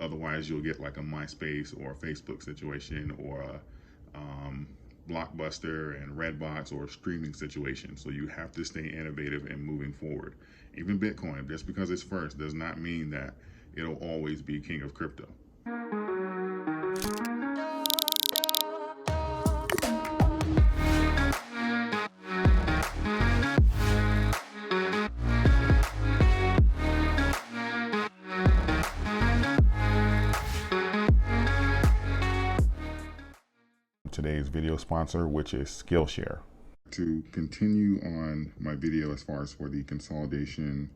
Otherwise, you'll get like a MySpace or a Facebook situation, or a Blockbuster and Redbox or a streaming situation. So you have to stay innovative and moving forward. Even Bitcoin, just because it's first does not mean that it'll always be king of crypto. Today's video sponsor, which is Skillshare. To continue on my video as far as for the consolidation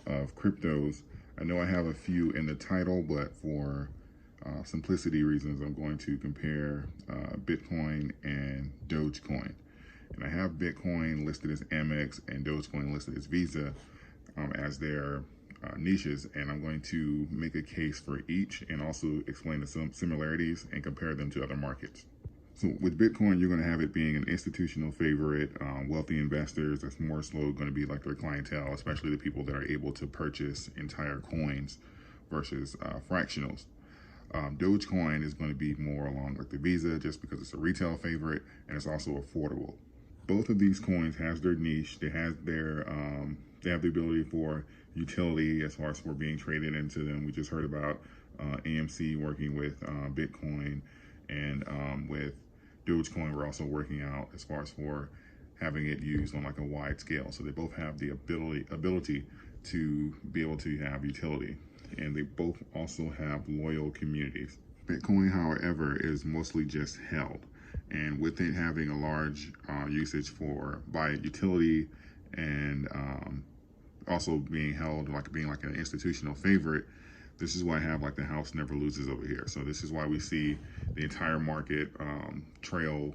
of cryptos, I know I have a few in the title, but for simplicity reasons, I'm going to compare Bitcoin and Dogecoin. And I have Bitcoin listed as Amex and Dogecoin listed as Visa as their niches, and I'm going to make a case for each and also explain the similarities and compare them to other markets. So with Bitcoin, you're going to have it being an institutional favorite, wealthy investors. That's more so going to be like their clientele, especially the people that are able to purchase entire coins versus fractionals. Dogecoin is going to be more along like the Visa, just because it's a retail favorite and it's also affordable. Both of these coins has their niche. They have their they have the ability for utility as far as for being traded into them. We just heard about AMC working with Bitcoin, and with Dogecoin, we're also working out as far as for having it used on like a wide scale. So they both have the ability to be able to have utility, and they both also have loyal communities. Bitcoin, however, is mostly just held, and with it having a large usage for by utility and also being held like being like an institutional favorite, this is why I have like the house never loses over here. So this is why we see the entire market trail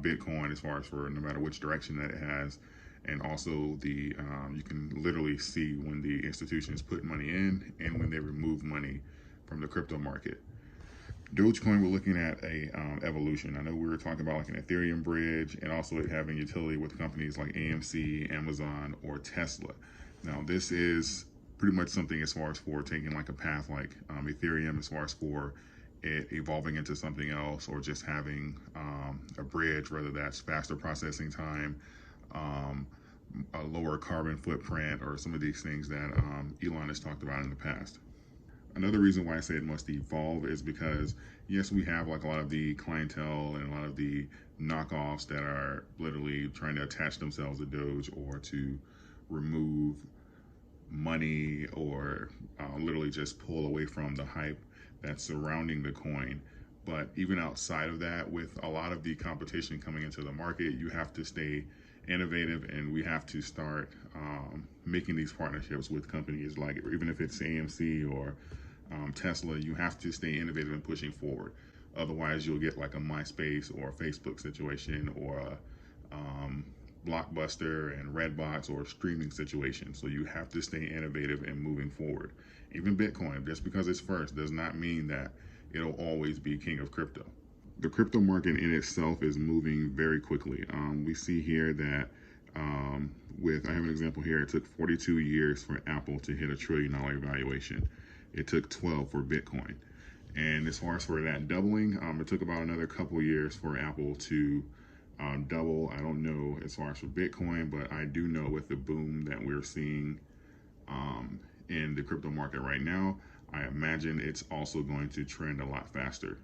Bitcoin as far as for no matter which direction that it has. And also the you can literally see when the institutions put money in and when they remove money from the crypto market. Dogecoin, we're looking at a evolution. I know we were talking about like an Ethereum bridge and also it having utility with companies like AMC, Amazon, or Tesla. Now this is pretty much something as far as for taking like a path like Ethereum, as far as for it evolving into something else, or just having a bridge, whether that's faster processing time, a lower carbon footprint, or some of these things that Elon has talked about in the past. Another reason why I say it must evolve is because, yes, we have like a lot of the clientele and a lot of the knockoffs that are literally trying to attach themselves to Doge or to remove money or literally just pull away from the hype that's surrounding the coin. But even outside of that, with a lot of the competition coming into the market, you have to stay innovative, and we have to start making these partnerships with companies like, even if it's AMC or Tesla, you have to stay innovative and pushing forward. Otherwise, you'll get like a MySpace or a Facebook situation, or a Blockbuster and Redbox or a streaming situation. So you have to stay innovative and moving forward. Even Bitcoin, just because it's first does not mean that it'll always be king of crypto. The crypto market in itself is moving very quickly. We see here that I have an example here. It took 42 years for Apple to hit $1 trillion valuation. It took 12 for Bitcoin. And as far as for that doubling, it took about another couple years for Apple to double. I don't know as far as for Bitcoin, but I do know with the boom that we're seeing in the crypto market right now, I imagine it's also going to trend a lot faster.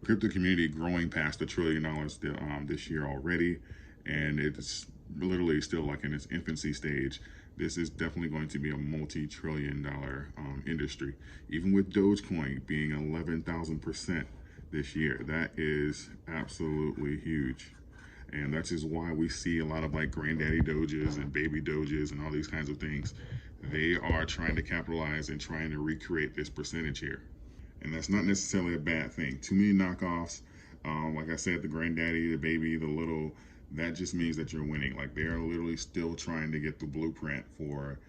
The crypto community growing past $1 trillion this year already, and it's literally still like in its infancy stage. This is definitely going to be a multi-trillion-dollar industry. Even with Dogecoin being 11,000% this year, that is absolutely huge. And that's just why we see a lot of like granddaddy doges and baby doges and all these kinds of things. They are trying to capitalize and trying to recreate this percentage here. And that's not necessarily a bad thing. Too many knockoffs, like I said, the granddaddy, the baby, the little, that just means that you're winning. Like they are literally still trying to get the blueprint for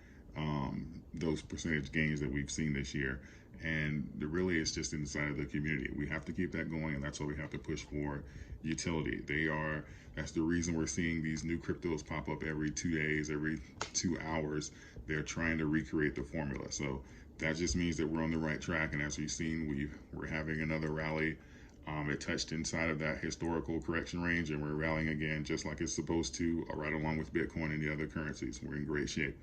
those percentage gains that we've seen this year. And really it's just inside of the community. We have to keep that going, and that's why we have to push for utility. That's the reason we're seeing these new cryptos pop up every 2 days, every 2 hours. They're trying to recreate the formula. So That just means that we're on the right track. And as you've seen, we're having another rally. It touched inside of that historical correction range, and we're rallying again just like it's supposed to, right along with Bitcoin and the other currencies. We're in great shape.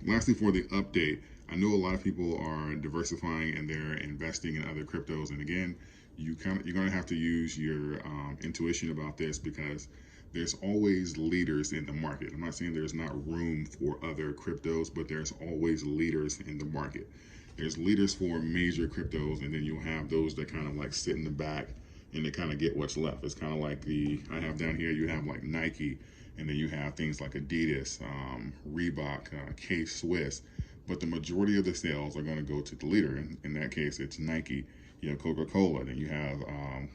Lastly, for the update, I know a lot of people are diversifying and they're investing in other cryptos. And again, you're going to have to use your intuition about this, because there's always leaders in the market. I'm not saying there's not room for other cryptos, but there's always leaders in the market. There's leaders for major cryptos, and then you'll have those that kind of like sit in the back and they kind of get what's left. It's kind of like I have down here, you have like Nike, and then you have things like Adidas, Reebok, K-Swiss. But the majority of the sales are going to go to the leader. In that case, it's Nike. You have Coca-Cola, then you have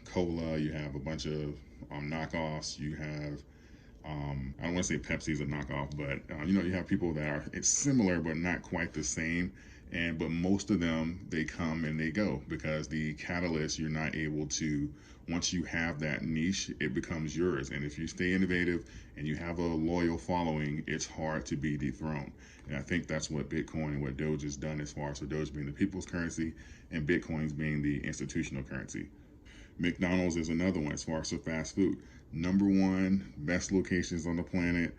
Cola, you have a bunch of knockoffs, you have I don't want to say Pepsi's a knockoff, but you have people that are, it's similar but not quite the same. But most of them, they come and they go, because the catalyst, you're not able to, once you have that niche, it becomes yours. And if you stay innovative and you have a loyal following, it's hard to be dethroned. And I think that's what Bitcoin and what Doge has done, as far as Doge being the people's currency and Bitcoin's being the institutional currency. McDonald's is another one as far as fast food. #1, best locations on the planet.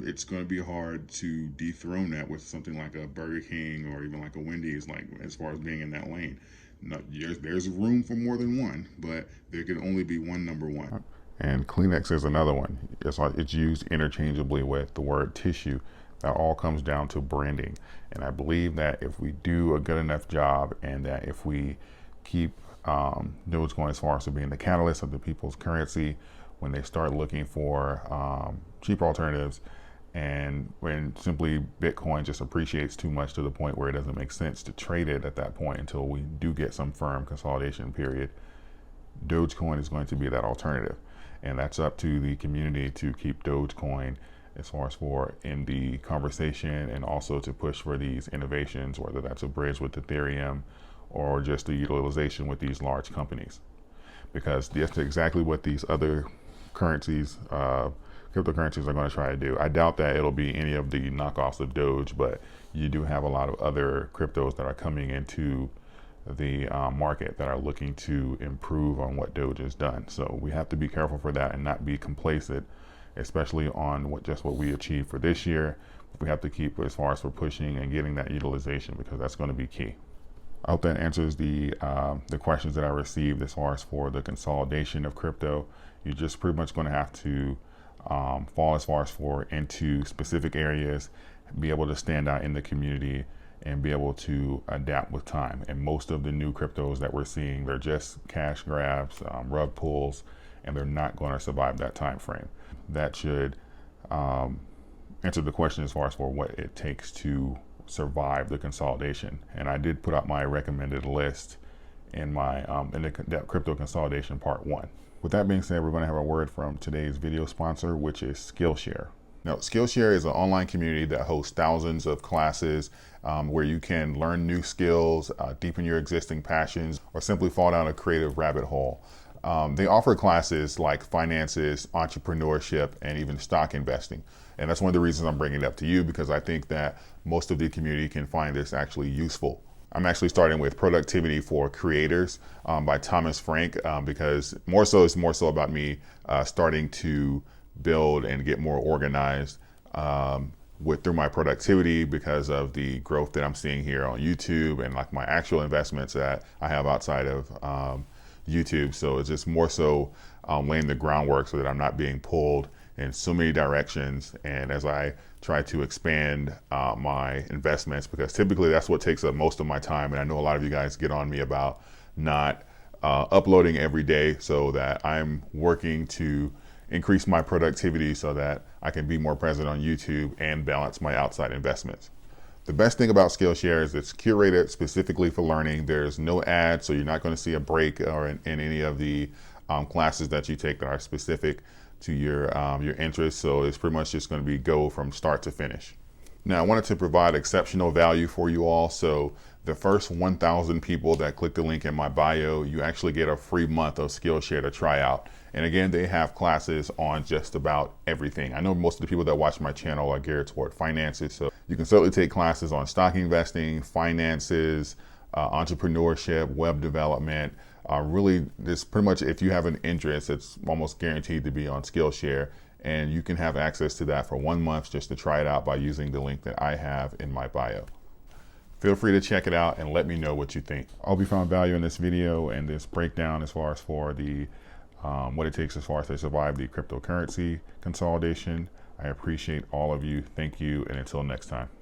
It's going to be hard to dethrone that with something like a Burger King or even like a Wendy's, like as far as being in that lane. No, there's room for more than one, but there can only be one #1. And Kleenex is another one. It's used interchangeably with the word tissue. That all comes down to branding. And I believe that if we do a good enough job, and that if we keep Dogecoin as far as being the catalyst of the people's currency, when they start looking for cheaper alternatives, and when simply Bitcoin just appreciates too much to the point where it doesn't make sense to trade it at that point until we do get some firm consolidation period, Dogecoin is going to be that alternative. And that's up to the community to keep Dogecoin as far as for in the conversation, and also to push for these innovations, whether that's a bridge with Ethereum or just the utilization with these large companies. Because that's exactly what these other currencies, cryptocurrencies, are going to try to do. I doubt that it'll be any of the knockoffs of Doge, but you do have a lot of other cryptos that are coming into the market that are looking to improve on what Doge has done. So we have to be careful for that and not be complacent, especially on what we achieved for this year. We have to keep as far as we're pushing and getting that utilization, because that's going to be key. I hope that answers the questions that I received as far as for the consolidation of crypto. You're just pretty much going to have to fall as far as for into specific areas, be able to stand out in the community, and be able to adapt with time. And most of the new cryptos that we're seeing, they're just cash grabs, rug pulls, and they're not going to survive that time frame. That should answer the question as far as for what it takes to survive the consolidation. And I did put out my recommended list in my that crypto consolidation part 1. With that being said, we're going to have a word from today's video sponsor, which is Skillshare. Now, Skillshare is an online community that hosts thousands of classes where you can learn new skills, deepen your existing passions, or simply fall down a creative rabbit hole. They offer classes like finances, entrepreneurship, and even stock investing. And that's one of the reasons I'm bringing it up to you, because I think that most of the community can find this actually useful. I'm actually starting with Productivity for Creators by Thomas Frank, because it's more so about me starting to build and get more organized through my productivity, because of the growth that I'm seeing here on YouTube and like my actual investments that I have outside of YouTube. So it's just more so laying the groundwork so that I'm not being pulled in so many directions. And as I try to expand my investments, because typically that's what takes up most of my time. And I know a lot of you guys get on me about not uploading every day, so that I'm working to increase my productivity so that I can be more present on YouTube and balance my outside investments. The best thing about Skillshare is it's curated specifically for learning. There's no ads, so you're not going to see a break or in any of the classes that you take that are specific to your interests. So it's pretty much just going to be go from start to finish. Now, I wanted to provide exceptional value for you all. So the first 1,000 people that click the link in my bio, you actually get a free month of Skillshare to try out. And again, they have classes on just about everything. I know most of the people that watch my channel are geared toward finances. So you can certainly take classes on stock investing, finances, entrepreneurship, web development. Really, this pretty much, if you have an interest, it's almost guaranteed to be on Skillshare. And you can have access to that for 1 month just to try it out by using the link that I have in my bio. Feel free to check it out and let me know what you think. I hope you found value in this video and this breakdown as far as for the what it takes as far as to survive the cryptocurrency consolidation. I appreciate all of you. Thank you, and until next time.